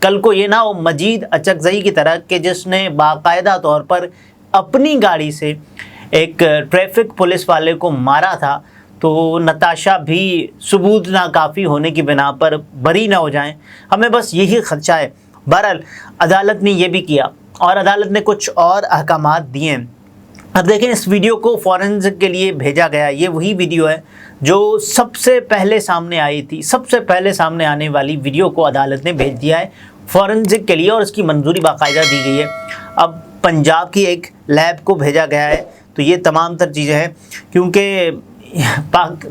کل کو یہ نہ ہو مجید اچکزئی کی طرح کہ جس نے باقاعدہ طور پر اپنی گاڑی سے ایک ٹریفک پولیس والے کو مارا تھا، تو نتاشا بھی ثبوت ناکافی ہونے کی بنا پر بری نہ ہو جائیں، ہمیں بس یہی خدشہ ہے۔ بہرحال عدالت نے یہ بھی کیا اور عدالت نے کچھ اور احکامات دیے ہیں۔ اب دیکھیں اس ویڈیو کو فورنزک کے لیے بھیجا گیا، یہ وہی ویڈیو ہے جو سب سے پہلے سامنے آئی تھی، سب سے پہلے سامنے آنے والی ویڈیو کو عدالت نے بھیج دیا ہے فورنزک کے لیے اور اس کی منظوری باقاعدہ دی گئی ہے۔ اب پنجاب کی ایک لیب کو بھیجا گیا ہے، تو یہ تمام تر چیزیں ہیں کیونکہ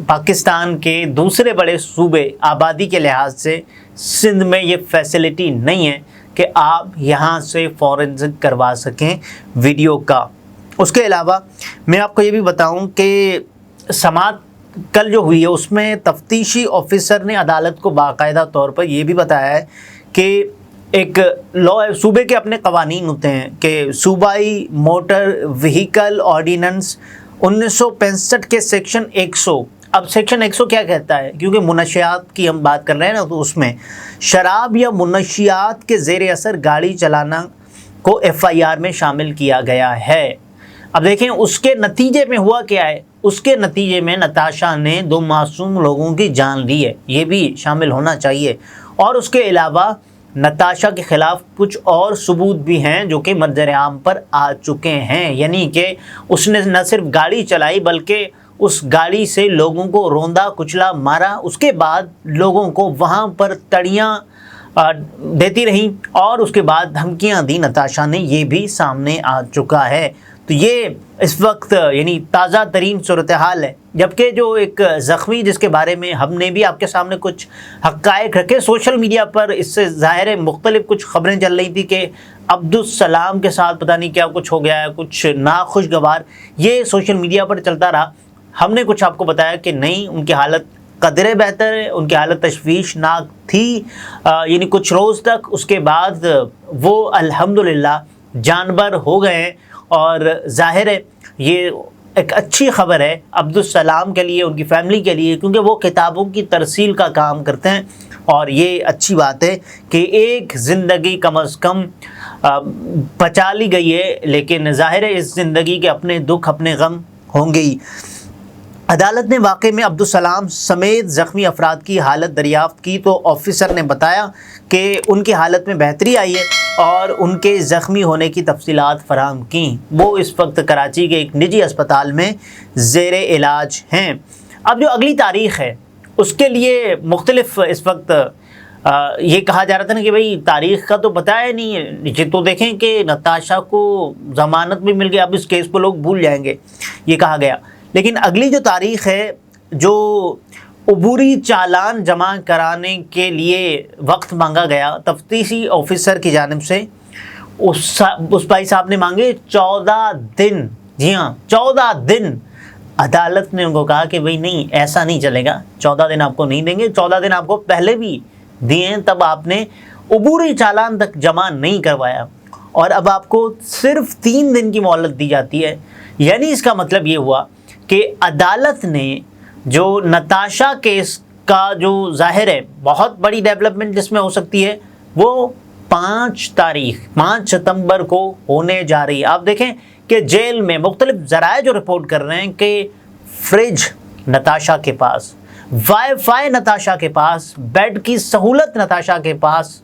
پاکستان کے دوسرے بڑے صوبے آبادی کے لحاظ سے سندھ میں یہ فیسلٹی نہیں ہے کہ آپ یہاں سے فورنزک کروا سکیں ویڈیو کا۔ اس کے علاوہ میں آپ کو یہ بھی بتاؤں کہ سماعت کل جو ہوئی ہے اس میں تفتیشی آفیسر نے عدالت کو باقاعدہ طور پر یہ بھی بتایا ہے کہ ایک صوبے کے اپنے قوانین ہوتے ہیں کہ صوبائی موٹر وہیکل آرڈیننس 1965 کے سیکشن 100، اب سیکشن 100 کیا کہتا ہے، کیونکہ منشیات کی ہم بات کر رہے ہیں نا، تو اس میں شراب یا منشیات کے زیر اثر گاڑی چلانا کو FIR میں شامل کیا گیا ہے۔ اب دیکھیں اس کے نتیجے میں ہوا کیا ہے، اس کے نتیجے میں نتاشا نے 2 معصوم لوگوں کی جان لی ہے، یہ بھی شامل ہونا چاہیے۔ اور اس کے علاوہ نتاشا کے خلاف کچھ اور ثبوت بھی ہیں جو کہ منظر عام پر آ چکے ہیں، یعنی کہ اس نے نہ صرف گاڑی چلائی بلکہ اس گاڑی سے لوگوں کو روندا کچلا مارا، اس کے بعد لوگوں کو وہاں پر تڑیاں دیتی رہیں اور اس کے بعد دھمکیاں دی نتاشا نے، یہ بھی سامنے آ چکا ہے۔ تو یہ اس وقت یعنی تازہ ترین صورتحال ہے، جبکہ جو ایک زخمی جس کے بارے میں ہم نے بھی آپ کے سامنے کچھ حقائق رکھے، سوشل میڈیا پر اس سے ظاہر ہے مختلف کچھ خبریں چل رہی تھی کہ عبدالسلام کے ساتھ پتہ نہیں کیا کچھ ہو گیا ہے، کچھ ناخوشگوار، یہ سوشل میڈیا پر چلتا رہا۔ ہم نے کچھ آپ کو بتایا کہ نہیں، ان کی حالت قدرے بہتر ہے، ان کی حالت تشویشناک تھی یعنی کچھ روز تک، اس کے بعد وہ الحمدللہ جانبر ہو گئے ہیں۔ اور ظاہر ہے یہ ایک اچھی خبر ہے عبدالسلام کے لیے، ان کی فیملی کے لیے، کیونکہ وہ کتابوں کی ترسیل کا کام کرتے ہیں اور یہ اچھی بات ہے کہ ایک زندگی کم از کم بچا لی گئی ہے، لیکن ظاہر ہے اس زندگی کے اپنے دکھ اپنے غم ہوں گے ہی۔ عدالت نے واقعے میں عبدالسلام سمیت زخمی افراد کی حالت دریافت کی تو آفیسر نے بتایا کہ ان کی حالت میں بہتری آئی ہے اور ان کے زخمی ہونے کی تفصیلات فراہم کیں۔ وہ اس وقت کراچی کے ایک نجی اسپتال میں زیر علاج ہیں۔ اب جو اگلی تاریخ ہے اس کے لیے مختلف اس وقت یہ کہا جا رہا تھا نا کہ بھئی تاریخ کا تو پتہ ہے نہیں ہے، یہ تو دیکھیں کہ نتاشا کو ضمانت بھی مل گئی، اب اس کیس کو لوگ بھول جائیں گے، یہ کہا گیا۔ لیکن اگلی جو تاریخ ہے، جو عبوری چالان جمع کرانے کے لیے وقت مانگا گیا تفتیشی آفیسر کی جانب سے، اس بھائی صاحب نے مانگے 14 دن، جی ہاں 14 دن۔ عدالت نے ان کو کہا کہ بھئی نہیں، ایسا نہیں چلے گا، 14 دن آپ کو نہیں دیں گے، 14 دن آپ کو پہلے بھی دیے ہیں، تب آپ نے عبوری چالان تک جمع نہیں کروایا اور اب آپ کو صرف 3 دن کی مہلت دی جاتی ہے۔ یعنی اس کا مطلب یہ ہوا کہ عدالت نے جو نتاشا کیس کا جو ظاہر ہے بہت بڑی ڈیولپمنٹ جس میں ہو سکتی ہے، وہ 5 ستمبر کو ہونے جا رہی ہے۔ آپ دیکھیں کہ جیل میں مختلف ذرائع جو رپورٹ کر رہے ہیں کہ فریج نتاشا کے پاس، وائی فائی نتاشا کے پاس، بیڈ کی سہولت نتاشا کے پاس،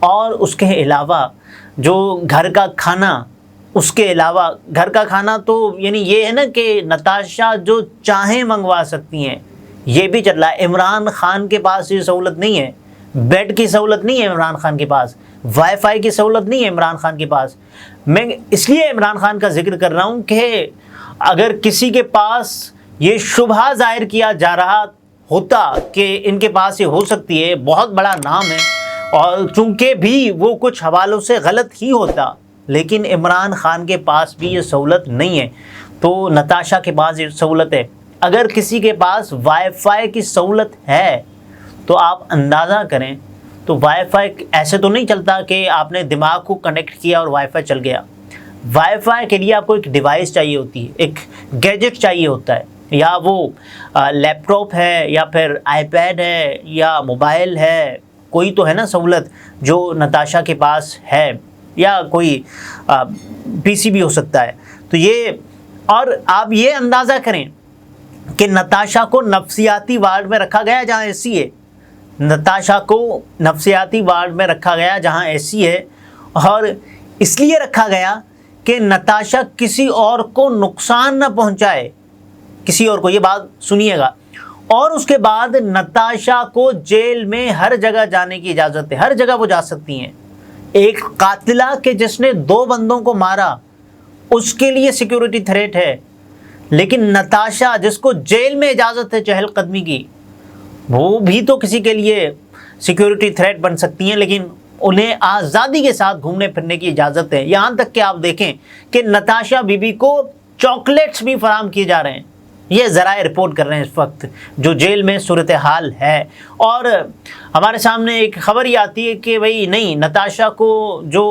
اور اس کے علاوہ جو گھر کا کھانا، اس کے علاوہ گھر کا کھانا تو یعنی یہ ہے نا کہ نتاشا جو چاہیں منگوا سکتی ہیں، یہ بھی چل رہا ہے۔ عمران خان کے پاس یہ سہولت نہیں ہے، بیڈ کی سہولت نہیں ہے عمران خان کے پاس، وائی فائی کی سہولت نہیں ہے عمران خان کے پاس۔ میں اس لیے عمران خان کا ذکر کر رہا ہوں کہ اگر کسی کے پاس یہ شبہ ظاہر کیا جا رہا ہوتا کہ ان کے پاس یہ ہو سکتی ہے، بہت بڑا نام ہے، اور چونکہ بھی وہ کچھ حوالوں سے غلط ہی ہوتا، لیکن عمران خان کے پاس بھی یہ سہولت نہیں ہے، تو نتاشا کے پاس یہ سہولت ہے۔ اگر کسی کے پاس وائی فائی کی سہولت ہے تو آپ اندازہ کریں، تو وائی فائی ایسے تو نہیں چلتا کہ آپ نے دماغ کو کنیکٹ کیا اور وائی فائی چل گیا۔ وائی فائی کے لیے آپ کو ایک ڈیوائس چاہیے ہوتی ہے، ایک گیجٹ چاہیے ہوتا ہے، یا وہ لیپ ٹاپ ہے، یا پھر آئی پیڈ ہے، یا موبائل ہے، کوئی تو ہے نا سہولت جو نتاشا کے پاس ہے، یا کوئی پی سی بھی ہو سکتا ہے. تو یہ، اور آپ یہ اندازہ کریں کہ نتاشا کو نفسیاتی وارڈ میں رکھا گیا جہاں اے سی ہے. نتاشا کو نفسیاتی وارڈ میں رکھا گیا جہاں اے سی ہے، اور اس لیے رکھا گیا کہ نتاشا کسی اور کو نقصان نہ پہنچائے، کسی اور کو. یہ بات سنیے گا. اور اس کے بعد نتاشا کو جیل میں ہر جگہ جانے کی اجازت ہے، ہر جگہ وہ جا سکتی ہیں. ایک قاتلہ کہ جس نے 2 بندوں کو مارا، اس کے لیے سیکیورٹی تھریٹ ہے، لیکن نتاشا جس کو جیل میں اجازت ہے چہل قدمی کی، وہ بھی تو کسی کے لیے سیکیورٹی تھریٹ بن سکتی ہیں، لیکن انہیں آزادی کے ساتھ گھومنے پھرنے کی اجازت ہے. یہاں تک کہ آپ دیکھیں کہ نتاشا بی بی کو چاکلیٹس بھی فراہم کیے جا رہے ہیں. یہ ذرائع رپورٹ کر رہے ہیں اس وقت جو جیل میں صورتحال ہے. اور ہمارے سامنے ایک خبر یہ آتی ہے کہ بھئی نہیں، نتاشا کو جو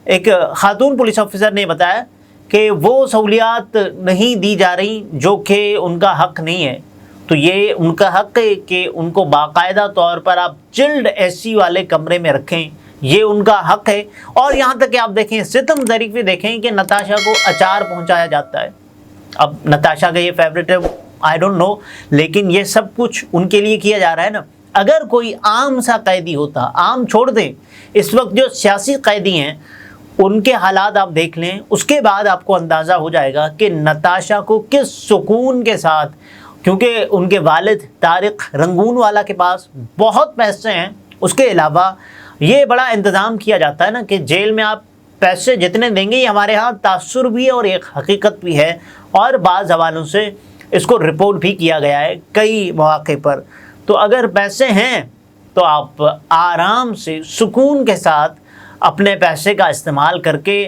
ایک خاتون پولیس آفیسر نے بتایا کہ وہ سہولیات نہیں دی جا رہی جو کہ ان کا حق نہیں ہے. تو یہ ان کا حق ہے کہ ان کو باقاعدہ طور پر آپ چلڈ اے سی والے کمرے میں رکھیں، یہ ان کا حق ہے. اور یہاں تک کہ آپ دیکھیں، ستم ظریف بھی دیکھیں کہ نتاشا کو اچار پہنچایا جاتا ہے. اب نتاشا کا یہ فیوریٹ ہے، آئی ڈونٹ نو، لیکن یہ سب کچھ ان کے لیے کیا جا رہا ہے نا. اگر کوئی عام سا قیدی ہوتا، عام چھوڑ دیں، اس وقت جو سیاسی قیدی ہیں ان کے حالات آپ دیکھ لیں، اس کے بعد آپ کو اندازہ ہو جائے گا کہ نتاشا کو کس سکون کے ساتھ، کیونکہ ان کے والد طارق رنگون والا کے پاس بہت پیسے ہیں، اس کے علاوہ یہ بڑا انتظام کیا جاتا ہے نا کہ جیل میں آپ پیسے جتنے دیں گے، یہ ہمارے ہاں تاثر بھی ہے اور ایک حقیقت بھی ہے، اور بعض حوالوں سے اس کو رپورٹ بھی کیا گیا ہے کئی مواقع پر. تو اگر پیسے ہیں تو آپ آرام سے سکون کے ساتھ اپنے پیسے کا استعمال کر کے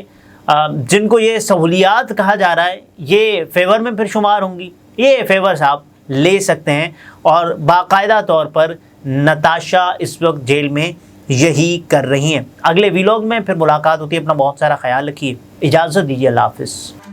جن کو یہ سہولیات کہا جا رہا ہے یہ فیور میں پھر شمار ہوں گی، یہ فیورز آپ لے سکتے ہیں. اور باقاعدہ طور پر نتاشا اس وقت جیل میں یہی کر رہی ہیں. اگلے ویلاگ میں پھر ملاقات ہوتی ہے. اپنا بہت سارا خیال رکھیے. اجازت دیجیے. اللہ حافظ.